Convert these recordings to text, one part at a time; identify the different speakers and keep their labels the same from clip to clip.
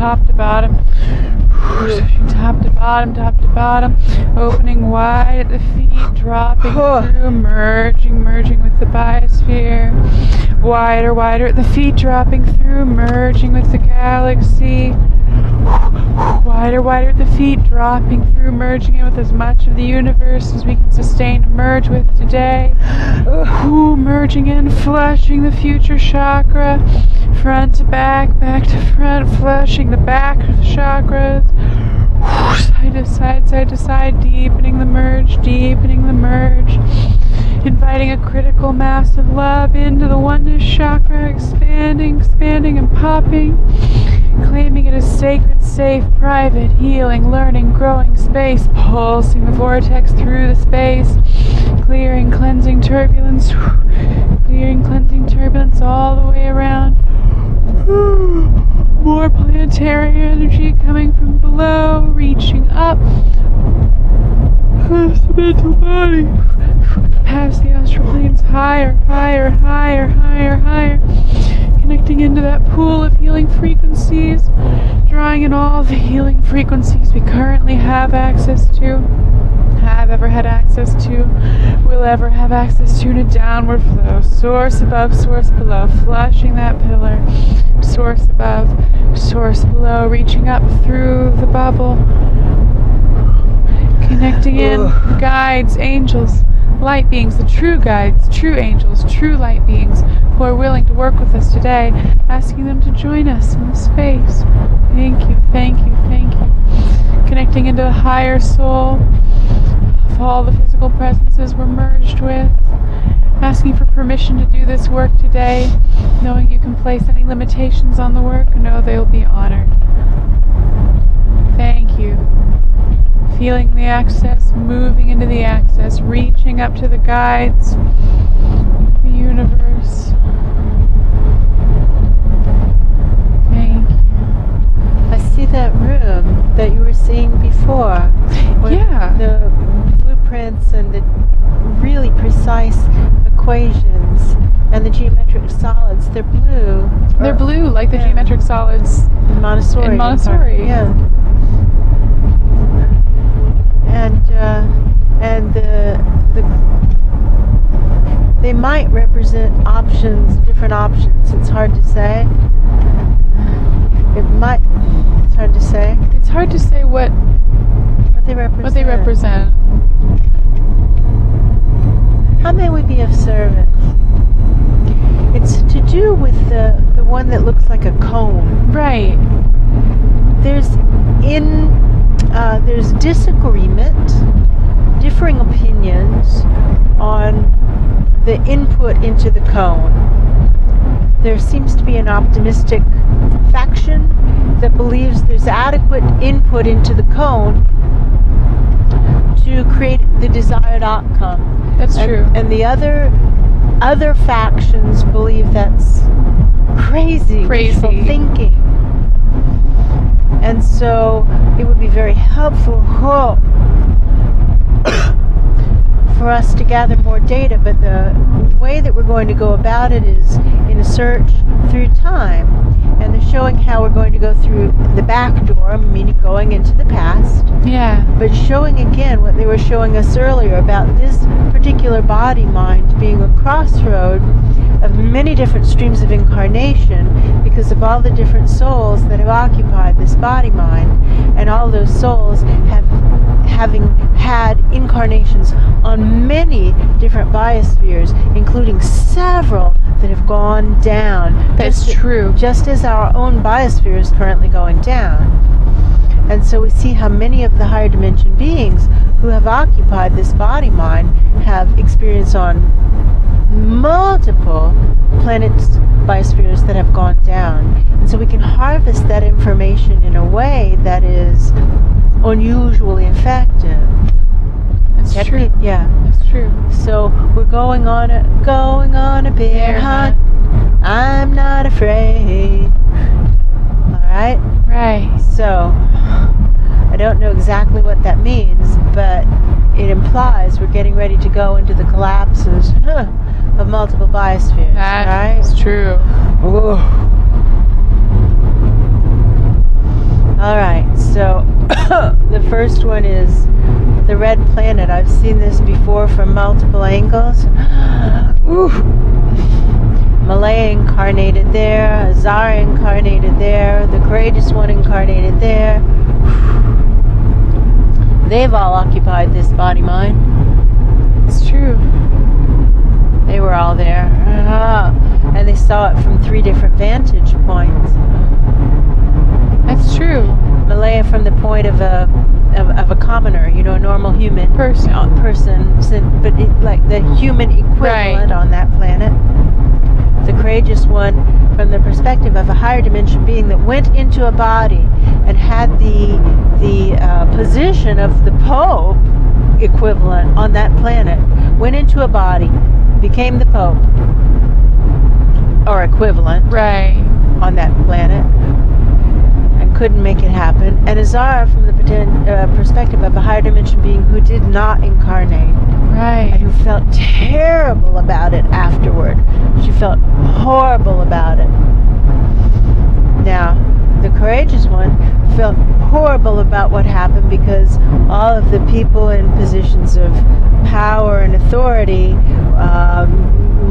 Speaker 1: top to bottom. Top to bottom, top to bottom. Opening wide at the feet, dropping through, merging with the biosphere. Wider, wider at the feet, dropping through, merging with the galaxy. Wider, wider at the feet, dropping through, merging in with as much of the universe as we can sustain and merge with today. Merging in, flushing the future chakra, front to back, back to front, flushing the back of the chakras. Side to side, deepening the merge, inviting a critical mass of love into the oneness chakra, expanding and popping, claiming it as sacred, safe, private, healing, learning, growing space, pulsing the vortex through the space, clearing, cleansing turbulence all the way around. More planetary energy coming from below, reaching up past the mental body, past the astral planes, higher, connecting into that pool of healing frequencies, drawing in all the healing frequencies we currently have access to, have ever had access to, will ever have access to, in a downward flow, source above, source below, flushing that pillar, source above, source below, reaching up through the bubble, connecting in guides, angels, light beings, the true guides, true angels, true light beings who are willing to work with us today, asking them to join us in the space. Thank you. Connecting into the higher soul of all the physical presences we're merged with, asking for permission to do this work today, knowing you can place any limitations on the work, know they'll be honored. Thank you. Feeling the access, moving into the access, reaching up to the guides, the universe. Thank you.
Speaker 2: I see that room that you were seeing before.
Speaker 1: Yeah.
Speaker 2: The blueprints and the really precise equations and the geometric solids, they're blue.
Speaker 1: They're blue, like the geometric solids
Speaker 2: in Montessori.
Speaker 1: Yeah.
Speaker 2: And they might represent options, different options. It's hard to say. It's hard to say.
Speaker 1: It's hard to say what they represent.
Speaker 2: How may we be of service? It's to do with the one that looks like a cone.
Speaker 1: Right.
Speaker 2: There's disagreement, differing opinions on the input into the cone. There seems to be an optimistic faction that believes there's adequate input into the cone to create the desired outcome.
Speaker 1: That's true.
Speaker 2: And the other factions believe that's crazy wishful thinking. And so it would be very helpful for us to gather more data, but the way that we're going to go about it is in a search through time. And they're showing how we're going to go through the back door, meaning going into the past.
Speaker 1: Yeah.
Speaker 2: But showing again what they were showing us earlier about this particular body-mind being a crossroad of many different streams of incarnation because of all the different souls that have occupied this body-mind, and all those souls having had incarnations on many different biospheres, including several that have gone down.
Speaker 1: That's true.
Speaker 2: Just as our own biosphere is currently going down. And so we see how many of the higher dimension beings who have occupied this body-mind have experience on multiple planets, biospheres that have gone down. And so we can harvest that information in a way that is unusually effective.
Speaker 1: That's true.
Speaker 2: Yeah.
Speaker 1: That's true.
Speaker 2: So we're going on a bear hunt. I'm not afraid. Alright?
Speaker 1: Right.
Speaker 2: So I don't know exactly what that means, but it implies we're getting ready to go into the collapses of multiple biospheres.
Speaker 1: That's true.
Speaker 2: Whoa. the red planet. I've seen this before from multiple angles. Ooh. Malaya incarnated there, Azara incarnated there, the Courageous One incarnated there. They've all occupied this body-mind.
Speaker 1: It's true.
Speaker 2: They were all there. And they saw it from 3 different vantage points.
Speaker 1: That's true.
Speaker 2: Malaya from the point of a commoner, a normal human
Speaker 1: Person.
Speaker 2: But like the human equivalent on that planet. The Courageous One from the perspective of a higher dimension being that went into a body and had the position of the Pope equivalent on that planet, went into a body, became the Pope or equivalent on that planet, and couldn't make it happen. And Azara from the perspective of a higher dimension being who did not incarnate, and who felt terrible about it afterward. She felt horrible about it. Now, the Courageous One felt horrible about what happened because all of the people in positions of power and authority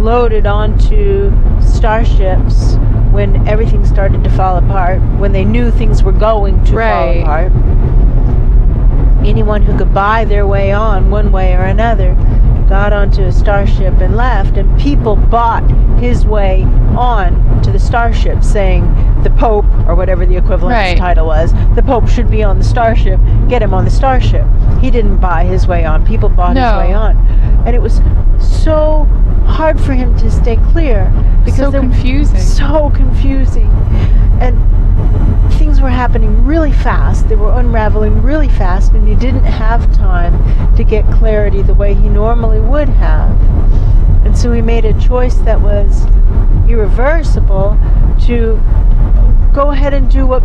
Speaker 2: loaded onto starships when everything started to fall apart, when they knew things were going to fall apart. Anyone who could buy their way on one way or another got onto a starship and left, and people bought his way on to the starship, saying the Pope, or whatever the equivalent title was, the Pope should be on the starship, get him on the starship. He didn't buy his way on, people bought his way on. And it was so hard for him to stay clear, because
Speaker 1: so confusing. And things were happening really fast. They were unraveling really fast, and he didn't have time to get clarity the way he normally would have. And so he made a choice that was irreversible to go ahead and do what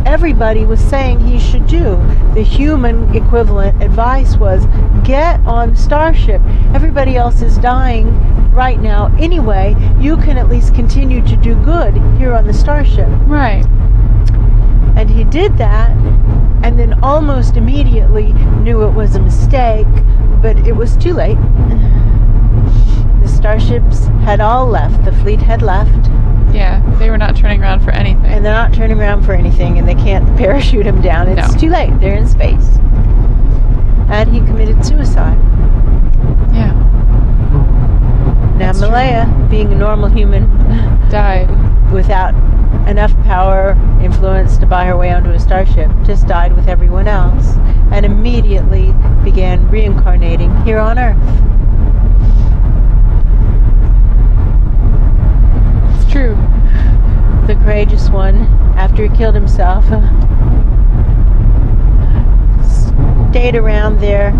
Speaker 1: everybody was saying he should do. The human equivalent advice was, get on the starship. Everybody else is dying right now anyway. You can at least continue to do good here on the starship. Right.
Speaker 2: And he did that, and then almost immediately knew it was a mistake, but it was too late. The starships had all left. The fleet had left.
Speaker 1: Yeah, they were not turning around for anything.
Speaker 2: And they're not turning around for anything, and they can't parachute him down. It's too late. They're in space. And he committed suicide.
Speaker 1: Yeah.
Speaker 2: Now Malaya, being a normal human,
Speaker 1: died
Speaker 2: without enough power, influence to buy her way onto a starship, just died with everyone else, and immediately began reincarnating here on Earth.
Speaker 1: It's true.
Speaker 2: The Courageous One, after he killed himself, stayed around there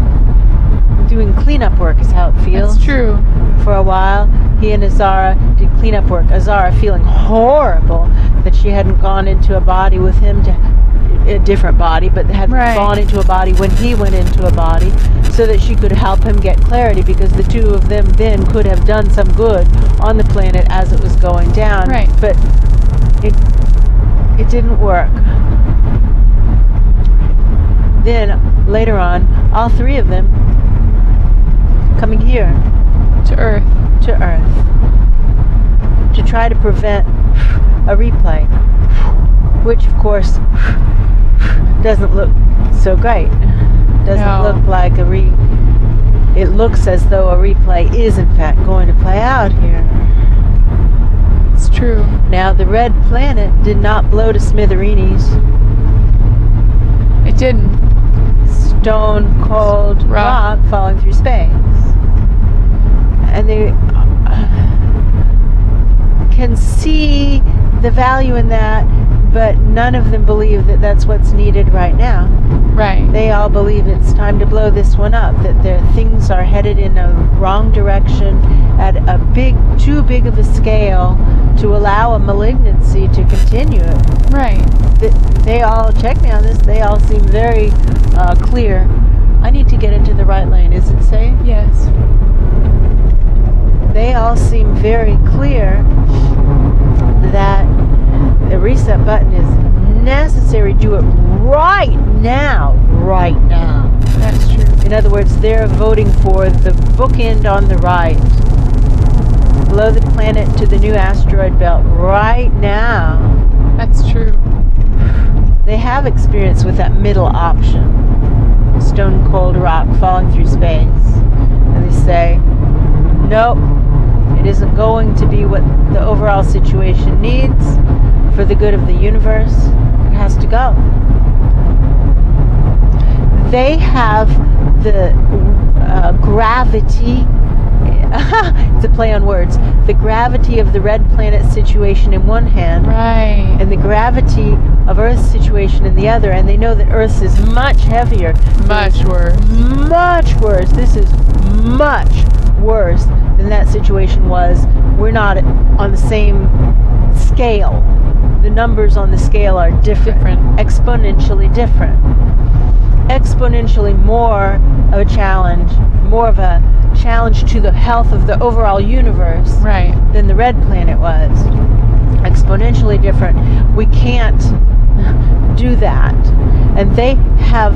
Speaker 2: doing cleanup work, is how it feels.
Speaker 1: That's true.
Speaker 2: For a while, he and Azara did cleanup work. Azara feeling horrible that she hadn't gone into a body with him, a different body, but had gone into a body when he went into a body, so that she could help him get clarity, because the two of them then could have done some good on the planet as it was going down.
Speaker 1: Right.
Speaker 2: But it didn't work. Then, later on, all 3 of them coming here.
Speaker 1: To Earth.
Speaker 2: To try to prevent a replay, which of course doesn't look so great. Doesn't look like it looks as though a replay is in fact going to play out here.
Speaker 1: It's true.
Speaker 2: Now the red planet did not blow to smithereens.
Speaker 1: It didn't.
Speaker 2: Stone cold rock falling through space. And they can see the value in that, but none of them believe that that's what's needed right now.
Speaker 1: Right.
Speaker 2: They all believe it's time to blow this one up, that their things are headed in a wrong direction at too big of a scale to allow a malignancy to continue.
Speaker 1: Right.
Speaker 2: They all, check me on this, they all seem very clear. I need to get into the right lane. Is it safe?
Speaker 1: Yes. They all seem very clear that the reset button is necessary. Do it right now. Right now.
Speaker 2: That's true. In other words, they're voting for the bookend on the right, below the planet to the new asteroid belt right now.
Speaker 1: That's true.
Speaker 2: They have experience with that middle option, stone cold rock falling through space. And they say, nope, it isn't going to be what the overall situation needs for the good of the universe. It has to go. They have the gravity, it's a play on words, the gravity of the red planet situation in one hand,
Speaker 1: Right.
Speaker 2: and the gravity of Earth's situation in the other, and they know that Earth's is much heavier.
Speaker 1: Much worse.
Speaker 2: Much worse. This is much worse than that situation was. We're not on the same scale. The numbers on the scale are different. Exponentially different. Exponentially more of a challenge, more of a challenge to the health of the overall universe,
Speaker 1: Right.
Speaker 2: than the red planet was. Exponentially different. We can't do that. And they have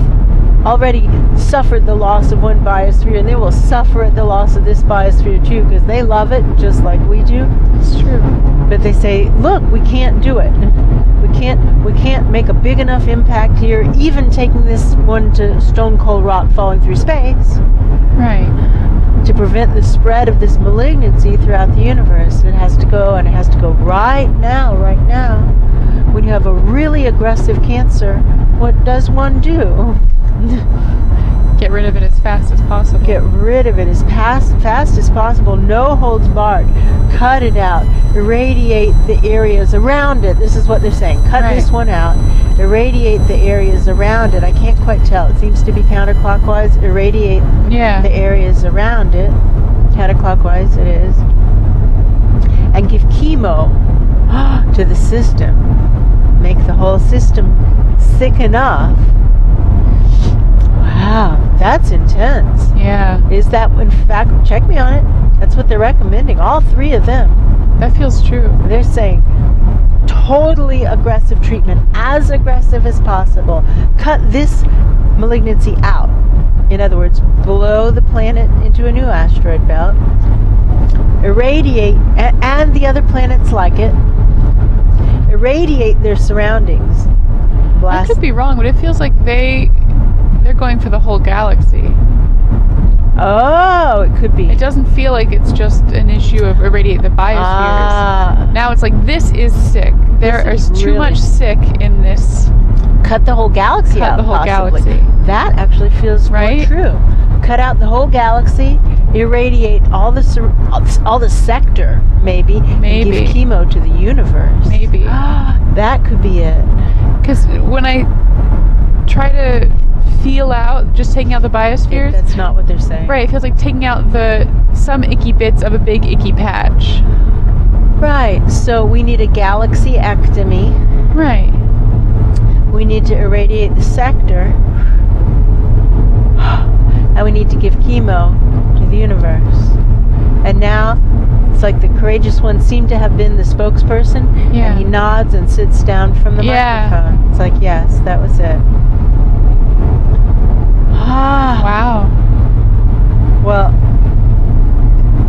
Speaker 2: already suffered the loss of one biosphere, and they will suffer the loss of this biosphere too, because they love it just like we do.
Speaker 1: It's true.
Speaker 2: But they say, look, we can't do it. We can't make a big enough impact here, even taking this one to stone cold rock falling through space,
Speaker 1: Right.
Speaker 2: to prevent the spread of this malignancy throughout the universe. It has to go, and it has to go right now, right now. When you have a really aggressive cancer, what does one do?
Speaker 1: Get rid of it as fast as possible.
Speaker 2: Get rid of it as fast as possible. No holds barred. Cut it out. Irradiate the areas around it. This is what they're saying. Cut
Speaker 1: Right.
Speaker 2: this one out. Irradiate the areas around it. I can't quite tell. It seems to be counterclockwise. Irradiate
Speaker 1: Yeah.
Speaker 2: the areas around it. Counterclockwise it is. And give chemo to the system. Make the whole system sick enough. Wow, that's intense.
Speaker 1: Yeah.
Speaker 2: Is that, in fact, check me on it. That's what they're recommending. All three of them.
Speaker 1: That feels true.
Speaker 2: They're saying totally aggressive treatment, as aggressive as possible. Cut this malignancy out. In other words, blow the planet into a new asteroid belt. Irradiate, and the other planets like it. Irradiate their surroundings.
Speaker 1: I
Speaker 2: Blast.
Speaker 1: could be wrong, but it feels like they're going for the whole galaxy.
Speaker 2: Oh, it could be.
Speaker 1: It doesn't feel like it's just an issue of irradiate the biospheres. Now it's like, this is sick. There
Speaker 2: This
Speaker 1: is
Speaker 2: is
Speaker 1: too
Speaker 2: really
Speaker 1: much sick in this.
Speaker 2: Cut the whole galaxy
Speaker 1: Cut
Speaker 2: out.
Speaker 1: the whole
Speaker 2: possibly.
Speaker 1: galaxy.
Speaker 2: That actually feels
Speaker 1: Right?
Speaker 2: more true. Cut out the whole galaxy, irradiate all the sector, maybe, and give chemo to the universe.
Speaker 1: Maybe.
Speaker 2: That could be it.
Speaker 1: Because when I try to feel out just taking out the biospheres,
Speaker 2: That's not what they're saying.
Speaker 1: right, it feels like taking out some icky bits of a big icky patch.
Speaker 2: Right. So we need a galaxy-ectomy.
Speaker 1: Right.
Speaker 2: We need to irradiate the sector. And we need to give chemo to the universe. And now, it's like the courageous one seemed to have been the spokesperson.
Speaker 1: Yeah.
Speaker 2: And he nods and sits down from the microphone. It's like, yes, that was it.
Speaker 1: Wow.
Speaker 2: Well,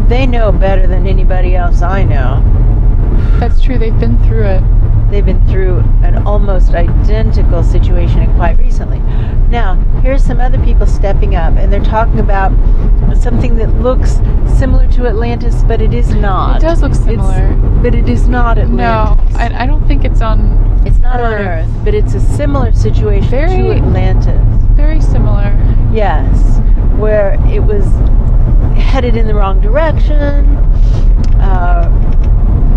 Speaker 2: they know better than anybody else I know.
Speaker 1: That's true. They've been through it.
Speaker 2: They've been through an almost identical situation and quite recently. Now, here's some other people stepping up, and they're talking about something that looks similar to Atlantis, but it is not.
Speaker 1: It does look similar.
Speaker 2: But it is not Atlantis.
Speaker 1: No, I don't think it's on
Speaker 2: It's not on Earth, but it's a similar situation to Atlantis.
Speaker 1: Very similar.
Speaker 2: Yes, where it was headed in the wrong direction.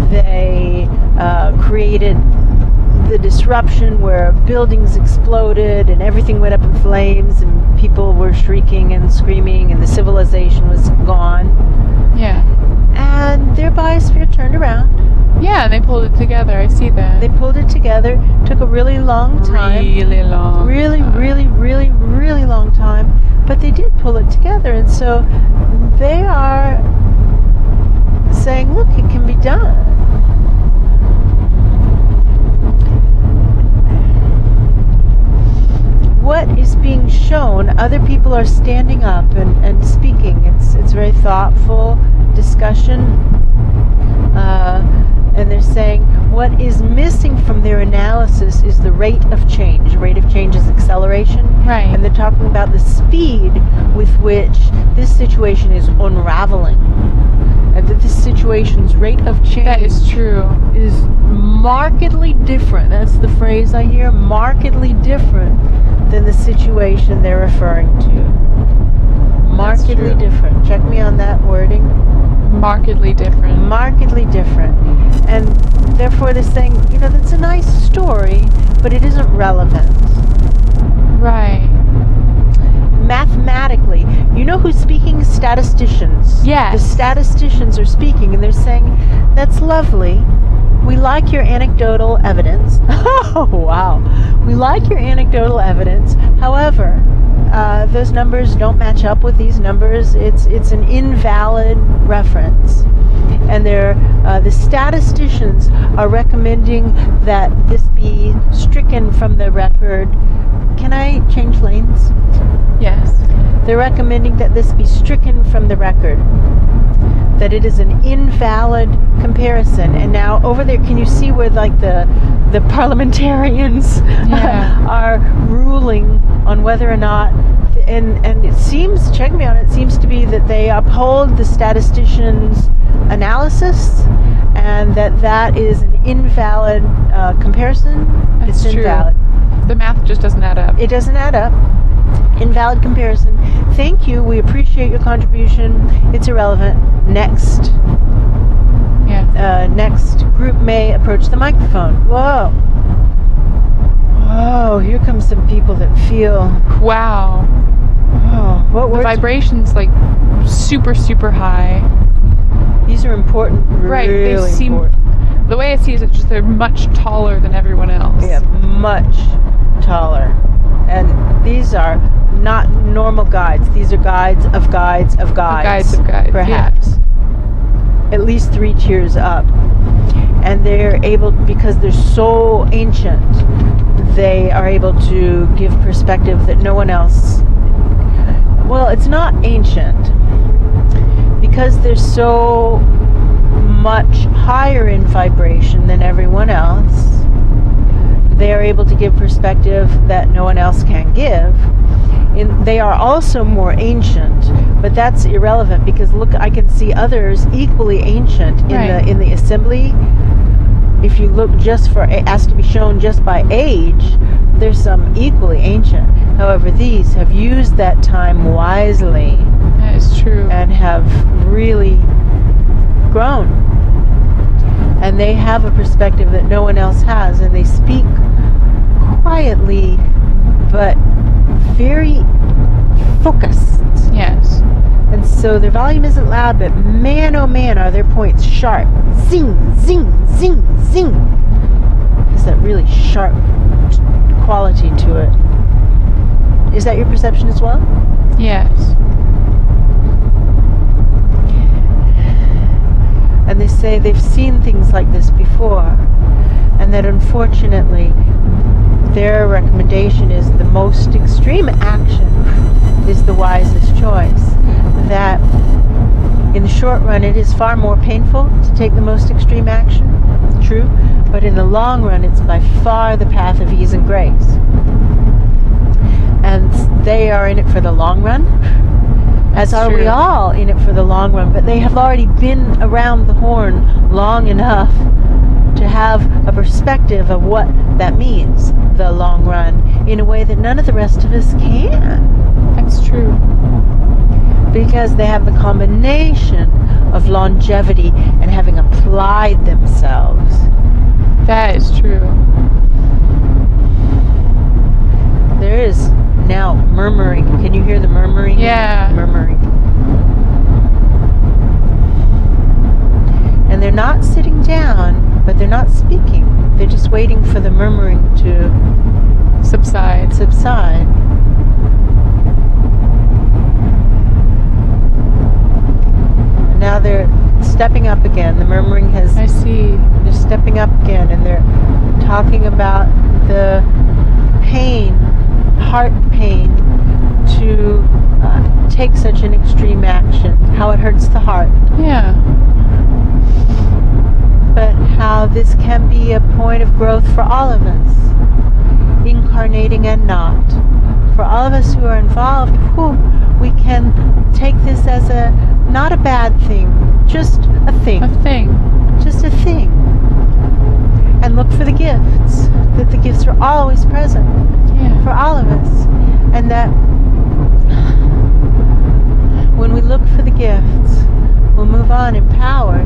Speaker 2: They created the disruption where buildings exploded and everything went up in flames and people were shrieking and screaming and the civilization was gone.
Speaker 1: Yeah.
Speaker 2: And their biosphere turned around.
Speaker 1: Yeah, and they pulled it together. I see that.
Speaker 2: They pulled it together. Took a really long time.
Speaker 1: Really long.
Speaker 2: Really long time. But they did pull it together. And so they are saying, look, it can be done. What is being shown other people are standing up and speaking. It's very thoughtful discussion. And they're saying what is missing from their analysis is the rate of change. Rate of change is acceleration.
Speaker 1: Right.
Speaker 2: And they're talking about the speed with which this situation is unraveling. And that this situation's rate of change
Speaker 1: That is true.
Speaker 2: is markedly different. That's the phrase I hear. Markedly different than the situation they're referring to. Markedly
Speaker 1: true.
Speaker 2: different. Check me on that wording.
Speaker 1: Markedly different.
Speaker 2: Markedly different. And therefore they're saying, that's a nice story, but it isn't relevant.
Speaker 1: Right.
Speaker 2: Mathematically, who's speaking? Statisticians.
Speaker 1: Yes.
Speaker 2: The statisticians are speaking, and they're saying, that's lovely. We like your anecdotal evidence. Oh, wow. We like your anecdotal evidence. However, those numbers don't match up with these numbers. It's an invalid reference. And the statisticians are recommending that this be stricken from the record. Can I change lanes?
Speaker 1: Yes.
Speaker 2: They're recommending that this be stricken from the record. That it is an invalid comparison. And now over there, can you see where the parliamentarians are ruling on whether or not, and it seems, check me on it, seems to be that they uphold the statistician's analysis and that is an invalid comparison.
Speaker 1: That's
Speaker 2: it's
Speaker 1: true.
Speaker 2: Invalid.
Speaker 1: The math just doesn't add up.
Speaker 2: It doesn't add up. Invalid comparison. Thank you. We appreciate your contribution. It's irrelevant. Next.
Speaker 1: Yeah.
Speaker 2: Next group may approach the microphone. Whoa. Whoa. Here comes some people that feel.
Speaker 1: Wow.
Speaker 2: Oh, what
Speaker 1: The
Speaker 2: words?
Speaker 1: vibration's like super, super high.
Speaker 2: These are important.
Speaker 1: Right.
Speaker 2: Really
Speaker 1: They seem.
Speaker 2: important.
Speaker 1: The way I see it is just they're much taller than everyone else.
Speaker 2: Yeah, much taller. And these are not normal guides. These are guides of guides of guides.
Speaker 1: Guides of guides.
Speaker 2: Perhaps.
Speaker 1: Yeah.
Speaker 2: At least 3 tiers up. And they're able, because they're so ancient, they are able to give perspective that no one else. Well, it's not ancient. Because they're so much higher in vibration than everyone else, they are able to give perspective that no one else can give. They are also more ancient, but that's irrelevant because look, I can see others equally ancient in the assembly. If you look just for asked to be shown just by age, there's some equally ancient. However, these have used that time wisely.
Speaker 1: That is true.
Speaker 2: And have really grown. And they have a perspective that no one else has, and they speak quietly but very focused.
Speaker 1: Yes.
Speaker 2: And so their volume isn't loud, but man oh man are their points sharp. Zing, zing, zing, zing. Has that really sharp quality to it. Is that your perception as well?
Speaker 1: Yes.
Speaker 2: And they say they've seen things like this before, and that unfortunately their recommendation is the most extreme action is the wisest choice. That in the short run it is far more painful to take the most extreme action, true, but in the long run it's by far the path of ease and grace. And they are in it for the long run, as are we all in it for the long run, but they have already been around the horn long enough to have a perspective of what that means, the long run, in a way that none of the rest of us can.
Speaker 1: That's true.
Speaker 2: Because they have the combination of longevity and having applied themselves.
Speaker 1: That is true.
Speaker 2: There is now murmuring. Can you hear the murmuring?
Speaker 1: Yeah.
Speaker 2: Murmuring. And they're not sitting down, but they're not speaking. They're just waiting for the murmuring to
Speaker 1: subside.
Speaker 2: And now they're stepping up again. The murmuring has...
Speaker 1: I see.
Speaker 2: They're stepping up again, and they're talking about the pain, heart pain, to to take such an extreme action, how it hurts the heart.
Speaker 1: Yeah.
Speaker 2: But how this can be a point of growth for all of us, incarnating and not. For all of us who are involved, we can take this as not a bad thing, just a thing.
Speaker 1: A thing.
Speaker 2: Just a thing. And look for the gifts, that the gifts are always present for all of us. And that when we look for the gifts, we'll move on empowered,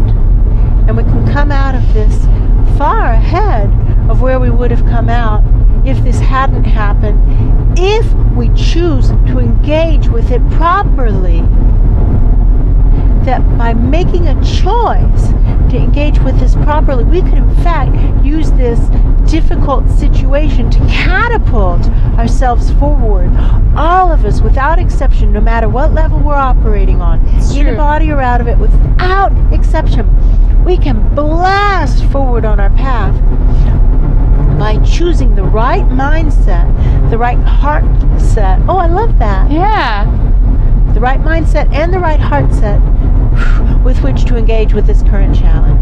Speaker 2: and we can come out of this far ahead of where we would have come out if this hadn't happened, if we choose to engage with it properly. That by making a choice to engage with this properly, we could in fact use this difficult situation to catapult ourselves forward. All of us, without exception, no matter what level we're operating on, in a body or out of it, without exception, we can blast forward on our path by choosing the right mindset, the right heart set. Oh, I love that.
Speaker 1: Yeah.
Speaker 2: The right mindset and the right heart set with which to engage with this current challenge.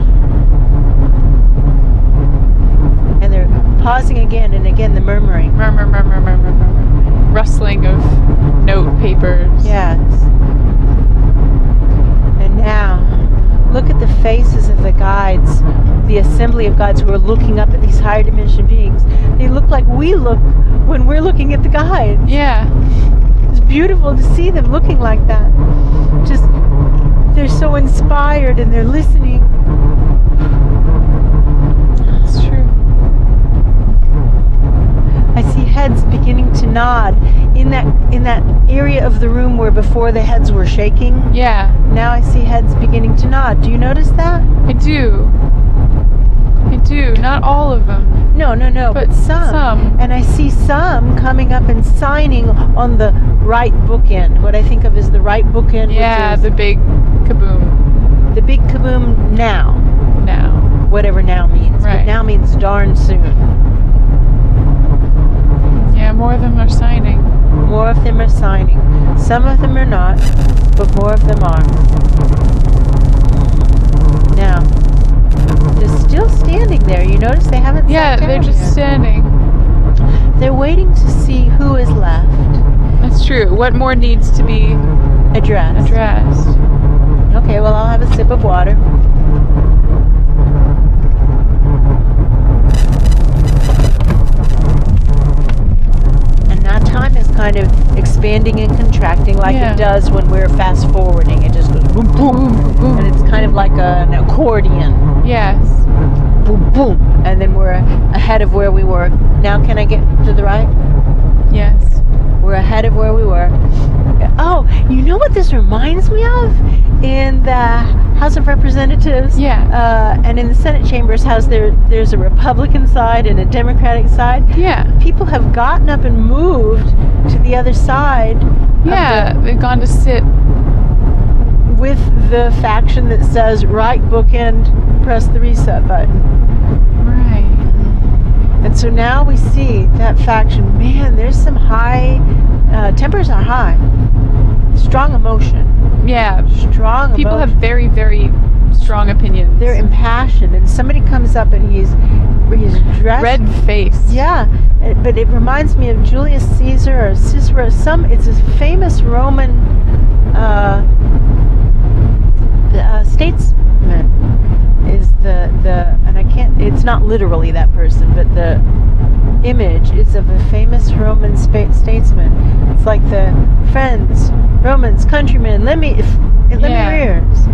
Speaker 2: And they're pausing again and again, the murmuring.
Speaker 1: Murmur. Rustling of note papers.
Speaker 2: Yes. And now, look at the faces of the guides, the assembly of guides who are looking up at these higher dimension beings. They look like we look when we're looking at the guides.
Speaker 1: Yeah.
Speaker 2: It's beautiful to see them looking like that. Just, they're so inspired and they're listening.
Speaker 1: It's true.
Speaker 2: I see heads beginning to nod in that area of the room where before the heads were shaking.
Speaker 1: Yeah.
Speaker 2: Now I see heads beginning to nod. Do you notice that?
Speaker 1: I do. Not all of them.
Speaker 2: No, but some. And I see some coming up and signing on the right bookend. What I think of as the right bookend.
Speaker 1: Yeah,
Speaker 2: which is
Speaker 1: the big kaboom.
Speaker 2: The big kaboom now.
Speaker 1: Now.
Speaker 2: Whatever now means.
Speaker 1: Right.
Speaker 2: But now means darn soon.
Speaker 1: Yeah, more of them are signing.
Speaker 2: More of them are signing. Some of them are not, but more of them are. Now, they're still standing there. You notice they haven't sat
Speaker 1: Yeah,
Speaker 2: down
Speaker 1: they're just
Speaker 2: yet.
Speaker 1: standing.
Speaker 2: They're waiting to see who is left.
Speaker 1: That's true. What more needs to be
Speaker 2: addressed? Okay, well, I'll have a sip of water. And now time is kind of expanding and contracting like it does when we're fast forwarding. It just goes boom, boom, boom. And it's kind of like an accordion.
Speaker 1: Yes.
Speaker 2: Boom, boom. And then we're ahead of where we were. Now can I get to the right?
Speaker 1: Yes.
Speaker 2: We're ahead of where we were. Oh, you know what this reminds me of? In the House of Representatives, and in the Senate chambers, there's a Republican side and a Democratic side.
Speaker 1: Yeah.
Speaker 2: People have gotten up and moved to the other side.
Speaker 1: Yeah, they've gone to sit
Speaker 2: with the faction that says right bookend, press the reset button.
Speaker 1: Right.
Speaker 2: And so now we see that faction. Man, there's some high tempers are high. Strong emotion.
Speaker 1: Yeah.
Speaker 2: Strong
Speaker 1: People
Speaker 2: emotion.
Speaker 1: have very, very strong opinions.
Speaker 2: They're impassioned, and somebody comes up and he's dressed
Speaker 1: red face.
Speaker 2: Yeah, but it reminds me of Julius Caesar or Cicero. It's a famous Roman statesman. Is and I can't. It's not literally that person, but the image is of a famous Roman statesman. It's like the friends, Romans, countrymen, lend me your ears.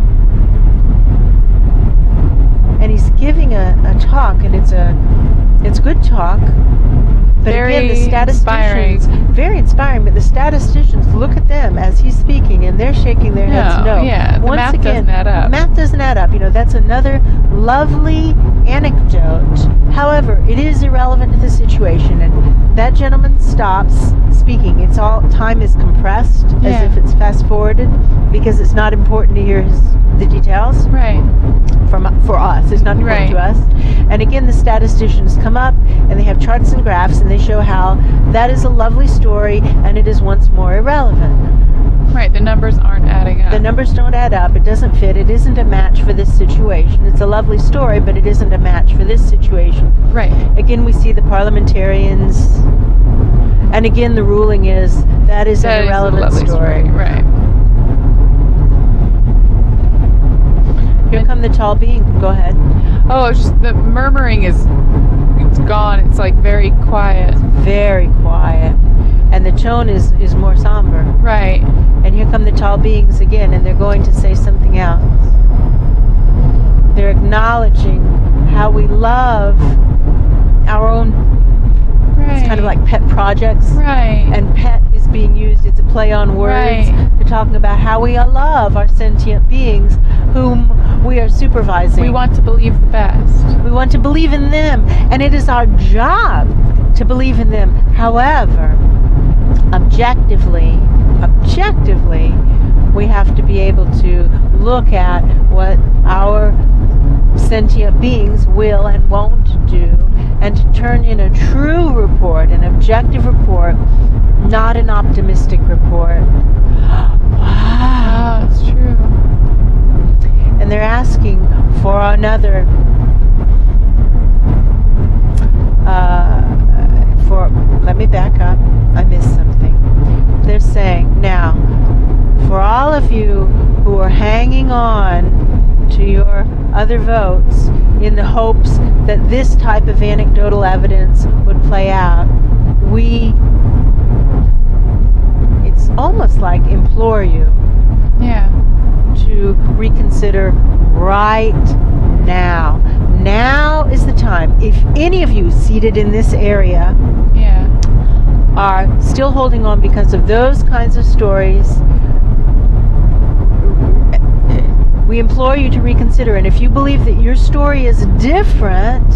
Speaker 2: And he's giving a talk, and it's good talk. But
Speaker 1: very
Speaker 2: again, the statisticians, very inspiring, but the statisticians look at them as he's speaking and they're shaking their heads no.
Speaker 1: Yeah, the math doesn't add up.
Speaker 2: Math doesn't add up. That's another lovely anecdote However, it is irrelevant to the situation, and that gentleman stops speaking. It's all, time is compressed as if it's fast forwarded, because it's not important to hear the details.
Speaker 1: Right.
Speaker 2: For us, it's not important to us. And again, the statisticians come up and they have charts and graphs, and they show how that is a lovely story and it is once more irrelevant.
Speaker 1: Right, the numbers aren't adding up.
Speaker 2: The numbers don't add up. It doesn't fit. It isn't a match for this situation. It's a lovely story, but it isn't a match for this situation.
Speaker 1: Right.
Speaker 2: Again, we see the parliamentarians, and again, the ruling is that is an irrelevant story.
Speaker 1: Right.
Speaker 2: Here come the tall being. Go ahead.
Speaker 1: Oh, it's just the murmuring it's gone. It's like very quiet.
Speaker 2: Very quiet. And the tone is more somber.
Speaker 1: Right.
Speaker 2: And here come the tall beings again, and they're going to say something else. They're acknowledging how we love our own, it's kind of like pet projects.
Speaker 1: Right.
Speaker 2: And pet is being used, it's a play on words.
Speaker 1: Right.
Speaker 2: They're talking about how we love our sentient beings whom we are supervising.
Speaker 1: We want to believe the best.
Speaker 2: We want to believe in them, and it is our job to believe in them. However, objectively, we have to be able to look at what our sentient beings will and won't do, and to turn in a true report, an objective report, not an optimistic report.
Speaker 1: Wow, that's true.
Speaker 2: And they're asking for another let me back up. I missed something. They're saying, now, for all of you who are hanging on to your other votes in the hopes that this type of anecdotal evidence would play out, it's almost like implore you to reconsider right now. Now is the time. If any of you seated in this area are still holding on because of those kinds of stories, we implore you to reconsider. And if you believe that your story is different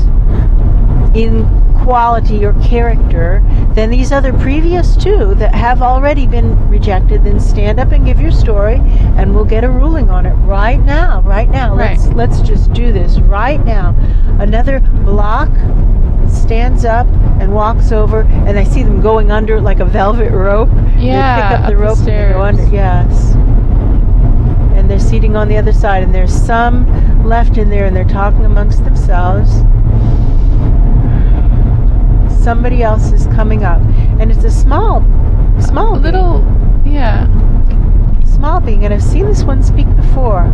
Speaker 2: in quality or character than these other previous two that have already been rejected, then stand up and give your story, and we'll get a ruling on it right now. Right. Let's just do this right now. Another block stands up and walks over, and I see them going under like a velvet rope.
Speaker 1: Yeah,
Speaker 2: they pick up the rope and they go under. Yes. And they're seating on the other side, and there's some left in there, and they're talking amongst themselves. Somebody else is coming up, and it's a small
Speaker 1: little
Speaker 2: being. Small being, and I've seen this one speak before.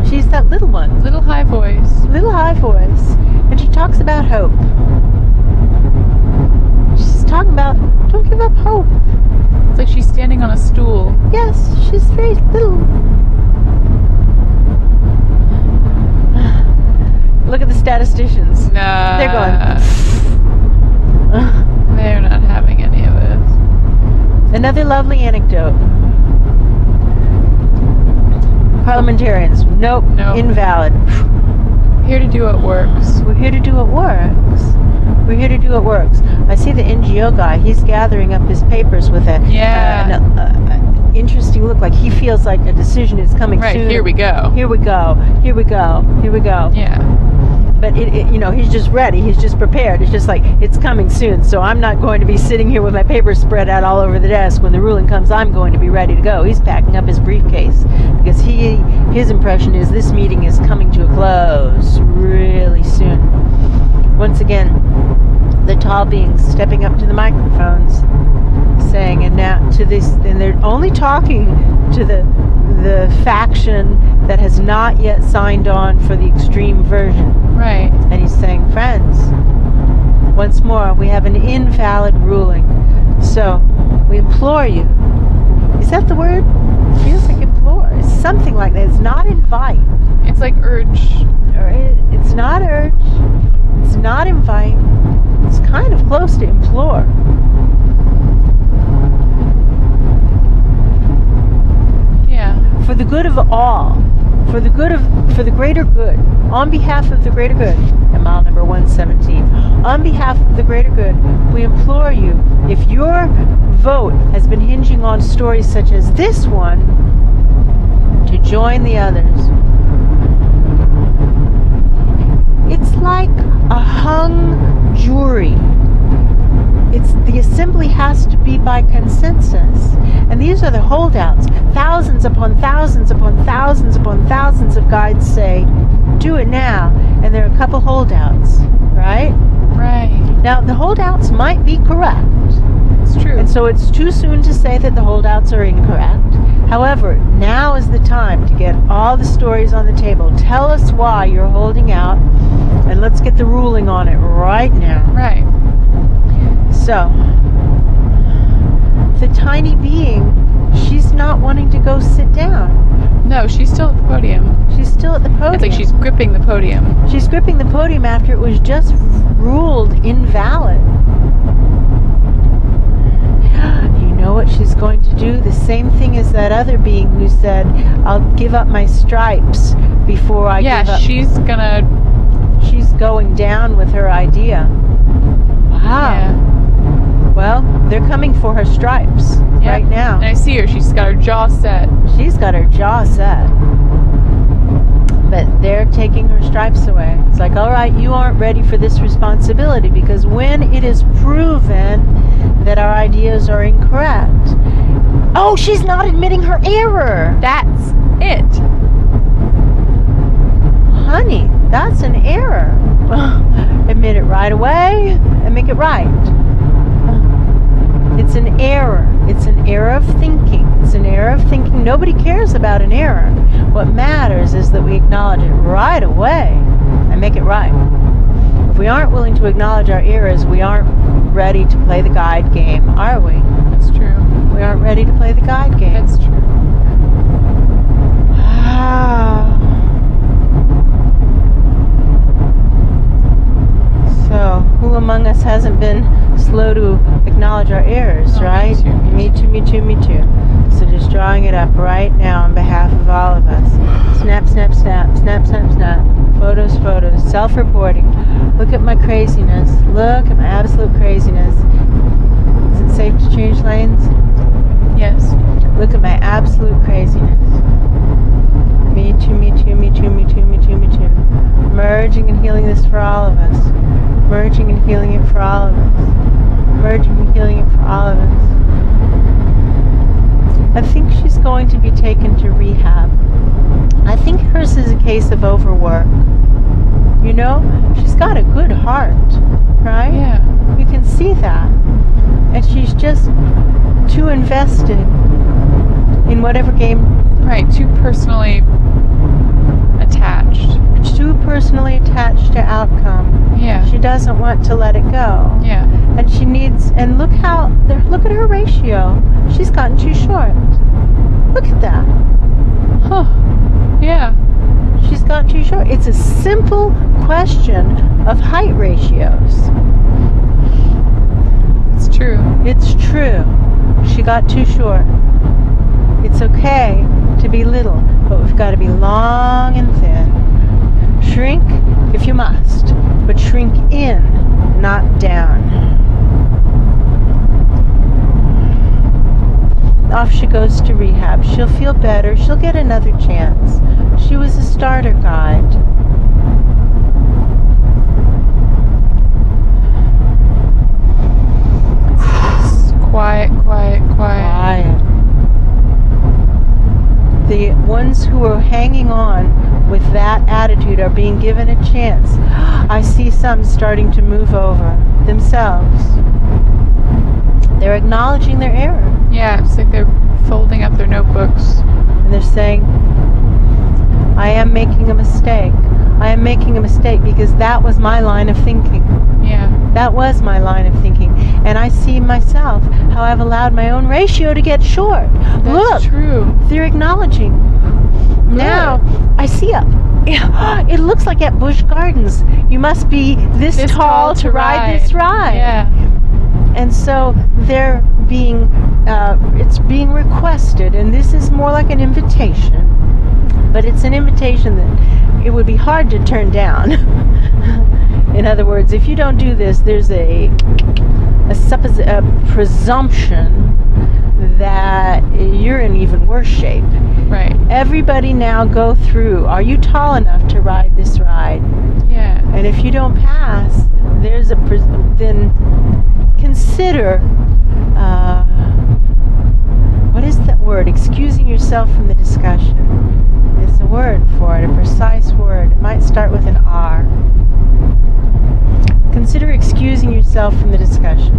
Speaker 2: She's that little one.
Speaker 1: Little high voice,
Speaker 2: and she talks about hope. She's talking about, don't give up hope.
Speaker 1: It's like she's standing on a stool.
Speaker 2: Yes, she's very little. Look at the statisticians.
Speaker 1: Nah.
Speaker 2: They're going.
Speaker 1: They're not having any of this.
Speaker 2: Another lovely anecdote. Parliamentarians. Nope. Invalid.
Speaker 1: Here to do what works.
Speaker 2: We're here to do what works. I see the NGO guy. He's gathering up his papers with an interesting look, like he feels like a decision is coming soon.
Speaker 1: Right, here we go. Yeah.
Speaker 2: But he's just ready. He's just prepared. It's just like, it's coming soon. So I'm not going to be sitting here with my papers spread out all over the desk. When the ruling comes, I'm going to be ready to go. He's packing up his briefcase because his impression is this meeting is coming to a close really soon. Once again, the tall beings stepping up to the microphones, saying, and they're only talking to the faction that has not yet signed on for the extreme version.
Speaker 1: Right.
Speaker 2: And he's saying, friends, once more, we have an invalid ruling. So, we implore you. Is that the word? It feels like implore. It's something like that. It's not invite.
Speaker 1: It's like urge.
Speaker 2: It's not urge. It's not invite. It's kind of close to implore.
Speaker 1: Yeah.
Speaker 2: For the good of all. for the greater good, on behalf of the greater good, at mile number 117, on behalf of the greater good, we implore you, if your vote has been hinging on stories such as this one, to join the others. It's like a hung jury. The assembly has to be by consensus. And these are the holdouts. Thousands upon thousands upon thousands upon thousands of guides say, do it now. And there are a couple holdouts, right?
Speaker 1: Right.
Speaker 2: Now, the holdouts might be correct.
Speaker 1: It's true.
Speaker 2: And so it's too soon to say that the holdouts are incorrect. However, now is the time to get all the stories on the table. Tell us why you're holding out, and let's get the ruling on it right now.
Speaker 1: Right.
Speaker 2: So, the tiny being, she's not wanting to go sit down.
Speaker 1: No, she's still at the podium.
Speaker 2: She's still at the podium.
Speaker 1: It's like she's gripping the podium.
Speaker 2: She's gripping the podium after it was just ruled invalid. You know what she's going to do? The same thing as that other being who said, I'll give up my stripes before I give up.
Speaker 1: Yeah,
Speaker 2: she's going down with her idea. Wow.
Speaker 1: Yeah.
Speaker 2: Well, they're coming for her stripes right now.
Speaker 1: And I see her. She's got her jaw set.
Speaker 2: She's got her jaw set. But they're taking her stripes away. It's like, all right, you aren't ready for this responsibility, because when it is proven that our ideas are incorrect. Oh, she's not admitting her error.
Speaker 1: That's it.
Speaker 2: Honey, that's an error. Admit it right away and make it right. It's an error. It's an error of thinking. It's an error of thinking. Nobody cares about an error. What matters is that we acknowledge it right away and make it right. If we aren't willing to acknowledge our errors, we aren't ready to play the guide game, are we?
Speaker 1: That's true.
Speaker 2: We aren't ready to play the guide game.
Speaker 1: That's true.
Speaker 2: So, who among us hasn't been slow to acknowledge our errors, right? Me too. So just drawing it up right now on behalf of all of us. Snap, snap, snap, snap, snap, snap. Photos, self-reporting. Look at my craziness. Look at my absolute craziness. Is it safe to change lanes?
Speaker 1: Yes.
Speaker 2: Look at my absolute craziness. Me too. Merging and healing this for all of us. Merging and healing it for all of us. Merging and healing it for all of us. I think she's going to be taken to rehab. I think hers is a case of overwork. You know, she's got a good heart, right?
Speaker 1: Yeah.
Speaker 2: You can see that. And she's just too invested in whatever game.
Speaker 1: Right, too personally attached.
Speaker 2: Too personally attached to outcome.
Speaker 1: Yeah.
Speaker 2: She doesn't want to let it go.
Speaker 1: Yeah.
Speaker 2: And she needs, and look at her ratio. She's gotten too short. Look at that.
Speaker 1: Huh. Yeah.
Speaker 2: She's gotten too short. It's a simple question of height ratios.
Speaker 1: It's true.
Speaker 2: It's true. She got too short. It's okay to be little, but we've got to be long and thin. Shrink if you must, but shrink in, not down. Off she goes to rehab. She'll feel better. She'll get another chance. She was a starter guide.
Speaker 1: Quiet.
Speaker 2: The ones who are hanging on with that attitude are being given a chance. I see some starting to move over themselves. They're acknowledging their error.
Speaker 1: Yeah, it's like they're folding up their notebooks.
Speaker 2: And they're saying, I am making a mistake. I am making a mistake because that was my line of thinking.
Speaker 1: Yeah.
Speaker 2: That was my line of thinking. And I see myself, how I've allowed my own ratio to get short.
Speaker 1: That's
Speaker 2: Look,
Speaker 1: true.
Speaker 2: they're acknowledging. Good. Now, I see it looks like at Busch Gardens. You must be this tall to ride this ride.
Speaker 1: Yeah.
Speaker 2: And so they're being, it's being requested, and this is more like an invitation. but it's an invitation that it would be hard to turn down. In other words, if you don't do this, there's a presumption that you're in even worse shape.
Speaker 1: Right.
Speaker 2: Everybody now go through. Are you tall enough to ride this ride?
Speaker 1: Yeah.
Speaker 2: And if you don't pass, there's then consider, what is that word? Excusing yourself from the discussion. It's a word for it, a precise word. It might start with an R. Consider excusing yourself from the discussion.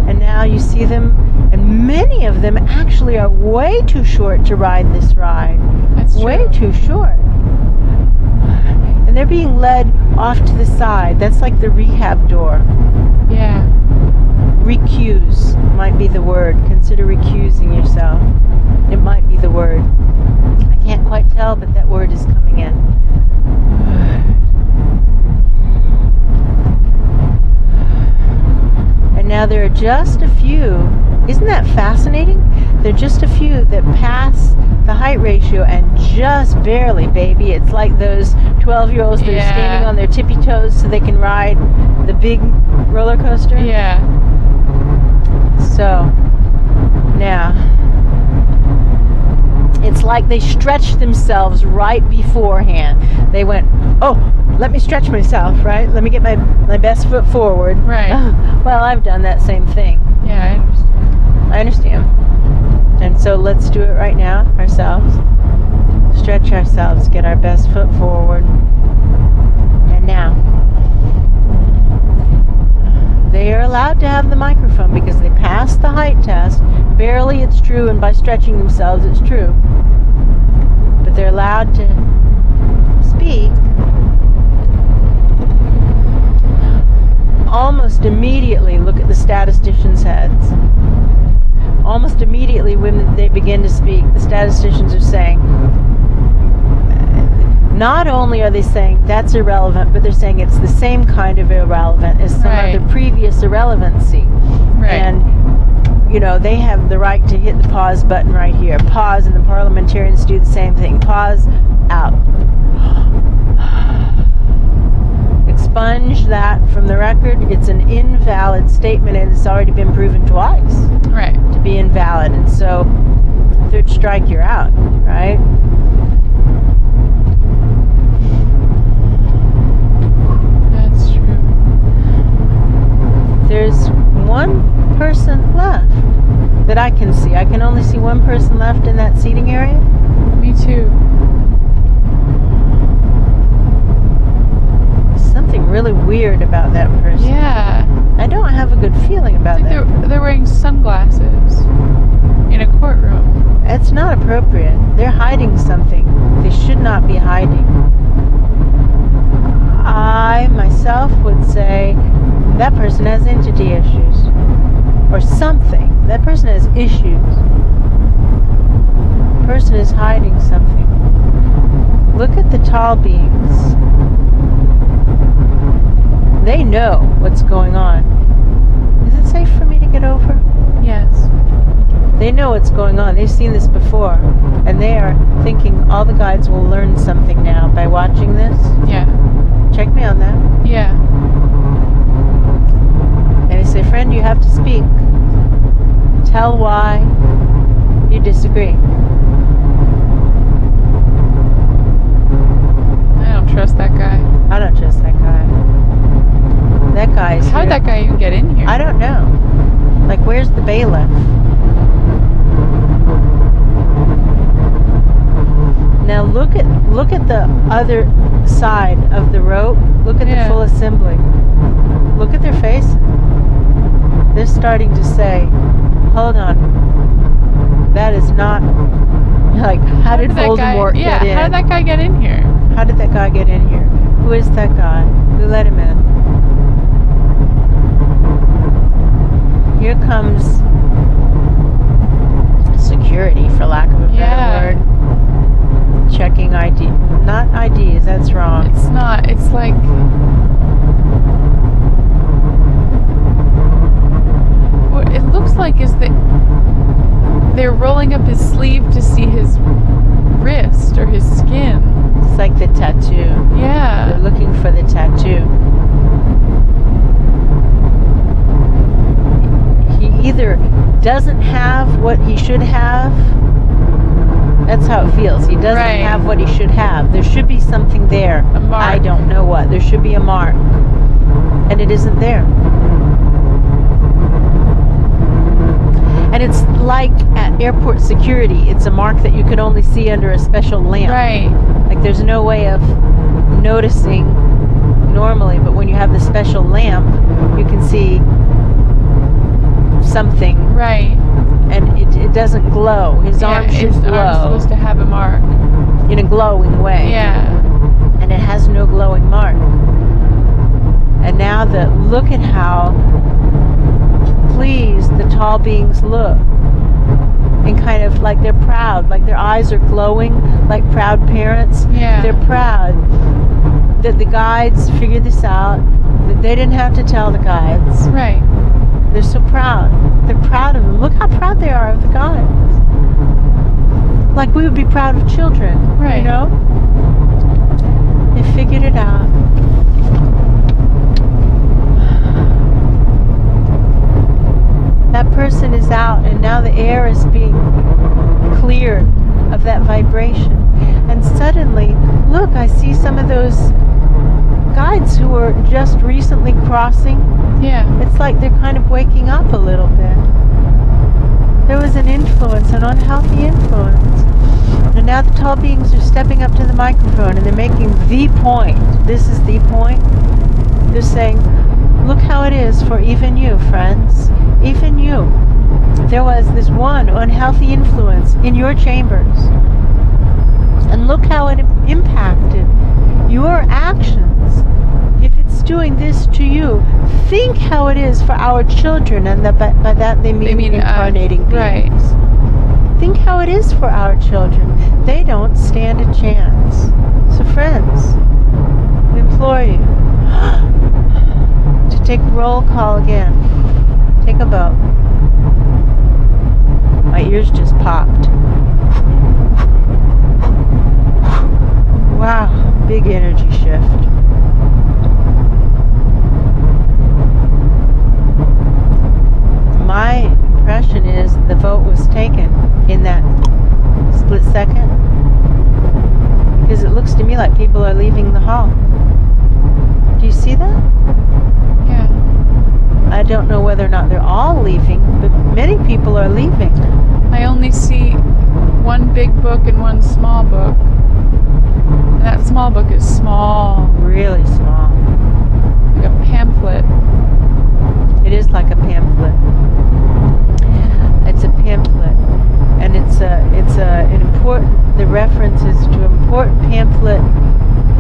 Speaker 2: And now you see them, and many of them actually are way too short to ride this ride.
Speaker 1: That's true.
Speaker 2: Way too short. And they're being led off to the side. That's like the rehab door.
Speaker 1: Yeah.
Speaker 2: Recuse might be the word. Consider recusing yourself. It might be the word. I can't quite tell, but that word is coming in. And now there are just a few. Isn't that fascinating? There are just a few that pass the height ratio, and just barely, baby. It's like those 12-year-olds that are standing on their tippy toes so they can ride the big roller coaster.
Speaker 1: Yeah.
Speaker 2: So, now, it's like they stretched themselves right beforehand. They went, oh, let me stretch myself, right? Let me get my best foot forward.
Speaker 1: Right.
Speaker 2: Well, I've done that same thing.
Speaker 1: Yeah, I understand.
Speaker 2: I understand. And so let's do it right now, ourselves. Stretch ourselves, get our best foot forward. And now, they are allowed to have the microphone because they passed the height test. Barely, it's true, and by stretching themselves, it's true. But they're allowed to speak. Almost immediately, look at the statisticians' heads. Almost immediately, when they begin to speak, the statisticians are saying, not only are they saying that's irrelevant, but they're saying it's the same kind of irrelevant as some
Speaker 1: Right.
Speaker 2: other previous irrelevancy.
Speaker 1: Right.
Speaker 2: And, you know, they have the right to hit the pause button right here. Pause, and the parliamentarians do the same thing. Pause, out. Expunge that from the record. It's an invalid statement, and it's already been proven twice
Speaker 1: Right.
Speaker 2: to be invalid. And so, third strike, you're out, right?
Speaker 1: That's true.
Speaker 2: There's one person left that I can see. I can only see one person left in that seating area.
Speaker 1: Me too.
Speaker 2: Something really weird about that person.
Speaker 1: Yeah.
Speaker 2: I don't have a good feeling
Speaker 1: I
Speaker 2: about
Speaker 1: think
Speaker 2: that.
Speaker 1: they're wearing sunglasses in a courtroom.
Speaker 2: It's not appropriate. They're hiding something they should not be hiding. I myself would say that person has entity issues or something. That person has issues. The person is hiding something. Look at the tall beings. They know what's going on. Is it safe for me to get over?
Speaker 1: Yes.
Speaker 2: They know what's going on. They've seen this before. And they are thinking all the guides will learn something now by watching this.
Speaker 1: Yeah.
Speaker 2: Check me on that.
Speaker 1: Yeah.
Speaker 2: And they say, friend, you have to speak. Tell why you disagree.
Speaker 1: I don't trust that guy.
Speaker 2: I don't trust that guy. That guy is
Speaker 1: How'd
Speaker 2: here.
Speaker 1: that guy even get in here?
Speaker 2: I don't know. Like, where's the bailiff? Now look at the other side of the rope. Look at the full assembly. Look at their faces. They're starting to say, hold on. That is not, like, how did Voldemort get in?
Speaker 1: Yeah, how did that guy get in here?
Speaker 2: How did that guy get in here? Who is that guy? Who let him in? Here comes security, for lack of a better word. Checking ID. Not IDs, that's wrong.
Speaker 1: It's not. It's like... What it looks like is that they're rolling up his sleeve to see his wrist or his skin.
Speaker 2: It's like the tattoo. They're
Speaker 1: Yeah.
Speaker 2: looking for the tattoo. He either doesn't have what he should have. That's how it feels. He doesn't
Speaker 1: Right.
Speaker 2: have what he should have. There should be something there.
Speaker 1: A mark.
Speaker 2: I don't know what. There should be a mark. And it isn't there. And it's like at airport security. It's a mark that you could only see under a special lamp.
Speaker 1: Right.
Speaker 2: Like there's no way of noticing normally, but when you have the special lamp, you can see something,
Speaker 1: Right.
Speaker 2: and it doesn't glow. His arm should
Speaker 1: his
Speaker 2: glow
Speaker 1: arm's supposed to have a mark.
Speaker 2: in a glowing way.
Speaker 1: Yeah.
Speaker 2: And it has no glowing mark. And now look at how pleased the tall beings look. And kind of like they're proud, like their eyes are glowing, like proud parents.
Speaker 1: Yeah.
Speaker 2: They're proud that the guides figured this out, that they didn't have to tell the guides.
Speaker 1: Right.
Speaker 2: They're so proud. They're proud of them. Look how proud they are of the guides. Like we would be proud of children,
Speaker 1: Right.
Speaker 2: you know? They figured it out. That person is out, and now the air is being cleared of that vibration. And suddenly, look, I see some of those guides who were just recently crossing.
Speaker 1: Yeah.
Speaker 2: It's like they're kind of waking up a little bit. There was an influence, an unhealthy influence. And now the tall beings are stepping up to the microphone and they're making the point. This is the point. They're saying, look how it is for even you, friends. Even you. There was this one unhealthy influence in your chambers. And look how it impacted your actions. If it's doing this to you, think how it is for our children, and by that they mean incarnating beings.
Speaker 1: Right.
Speaker 2: Think how it is for our children. They don't stand a chance. So friends, I implore you to take roll call again. Take a vote. My ears just popped. Wow, big energy shift. My impression is the vote was taken in that split second, because it looks to me like people are leaving the hall. Do you see that?
Speaker 1: Yeah.
Speaker 2: I don't know whether or not they're all leaving, but many people are leaving.
Speaker 1: I only see one big book and one small book. And that small book is small.
Speaker 2: Really small.
Speaker 1: Like a pamphlet.
Speaker 2: It is like a pamphlet. It's a pamphlet, and an important. The reference is to an important pamphlet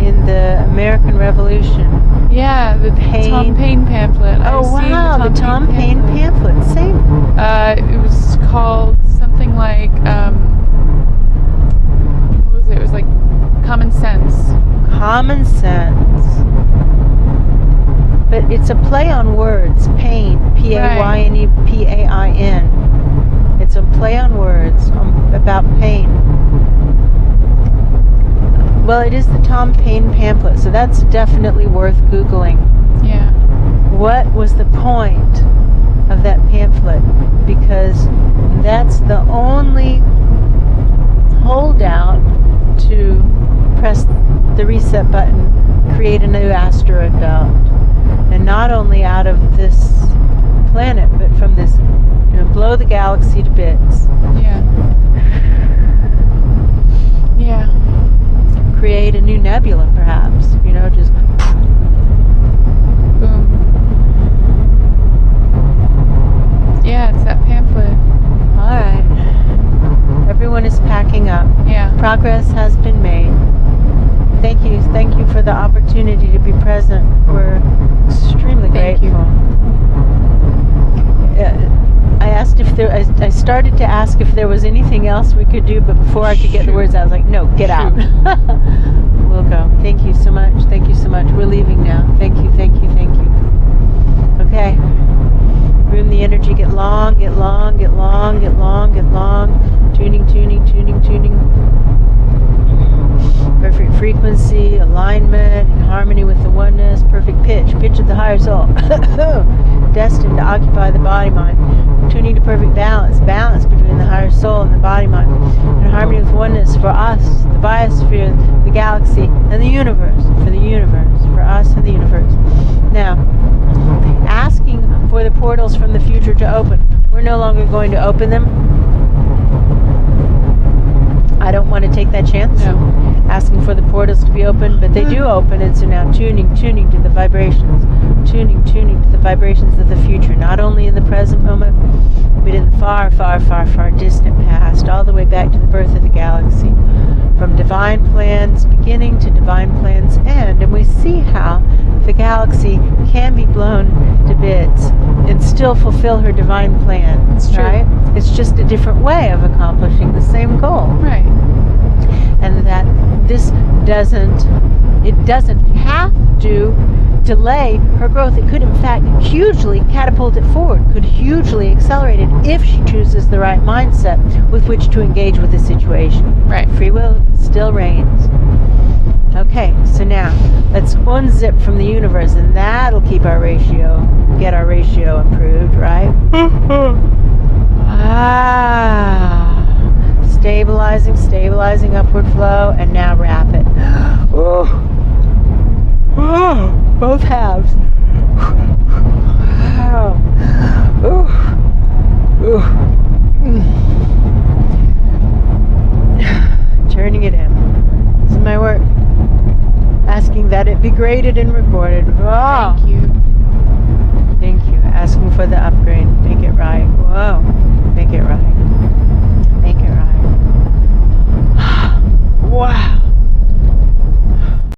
Speaker 2: in the American Revolution.
Speaker 1: Yeah, the Tom Paine pamphlet.
Speaker 2: Oh wow, the Tom Paine pamphlet. Same.
Speaker 1: It was called something like what was it? It was like Common Sense.
Speaker 2: Common Sense. But it's a play on words. Pain, P-A-Y-N-E, P-A-I-N. It's a play on words about pain. Well, it is the Tom Paine pamphlet, so that's definitely worth Googling.
Speaker 1: Yeah.
Speaker 2: What was the point of that pamphlet? Because that's the only holdout to press the reset button, create a new asteroid belt. And not only out of this planet, but from this, blow the galaxy to bits.
Speaker 1: Yeah. Yeah.
Speaker 2: Create a new nebula, perhaps. Just
Speaker 1: boom. Yeah, it's that pamphlet.
Speaker 2: all right. Everyone is packing up.
Speaker 1: Yeah.
Speaker 2: Progress has been made. Thank you for the opportunity to be present. We're extremely
Speaker 1: Thank you.
Speaker 2: grateful. I started to ask if there was anything else we could do, but before I could get the words out, I was like, no, get out. We'll go. Thank you so much. Thank you so much. We're leaving now. Thank you. Okay. Room the energy, get long, get long, get long, get long, get long. frequency, alignment, in harmony with the oneness, perfect pitch of the higher soul, destined to occupy the body-mind, tuning to perfect balance between the higher soul and the body-mind, in harmony with oneness for us, the biosphere, the galaxy, and the universe, for us and the universe. Now, asking for the portals from the future to open. We're no longer going to open them. I don't want to take that chance.
Speaker 1: No.
Speaker 2: Asking for the portals to be open, but they do open, and so now tuning to the vibrations, tuning to the vibrations of the future, not only in the present moment, but in the far, far, far, far distant past, all the way back to the birth of the galaxy, from divine plans beginning to divine plans end, and we see how the galaxy can be blown to bits and still fulfill her divine plan.
Speaker 1: It's true.
Speaker 2: Right? It's just a different way of accomplishing the same goal.
Speaker 1: Right.
Speaker 2: And that this doesn't have to delay her growth. It could in fact hugely catapult it forward, could hugely accelerate it if she chooses the right mindset with which to engage with the situation.
Speaker 1: Right.
Speaker 2: Free will still reigns. Okay, so now let's unzip from the universe, and that'll get our ratio improved, right? Stabilizing upward flow, and now rapid. Both halves. Wow. Turning it in. This is my work. Asking that it be graded and recorded.
Speaker 1: Thank you.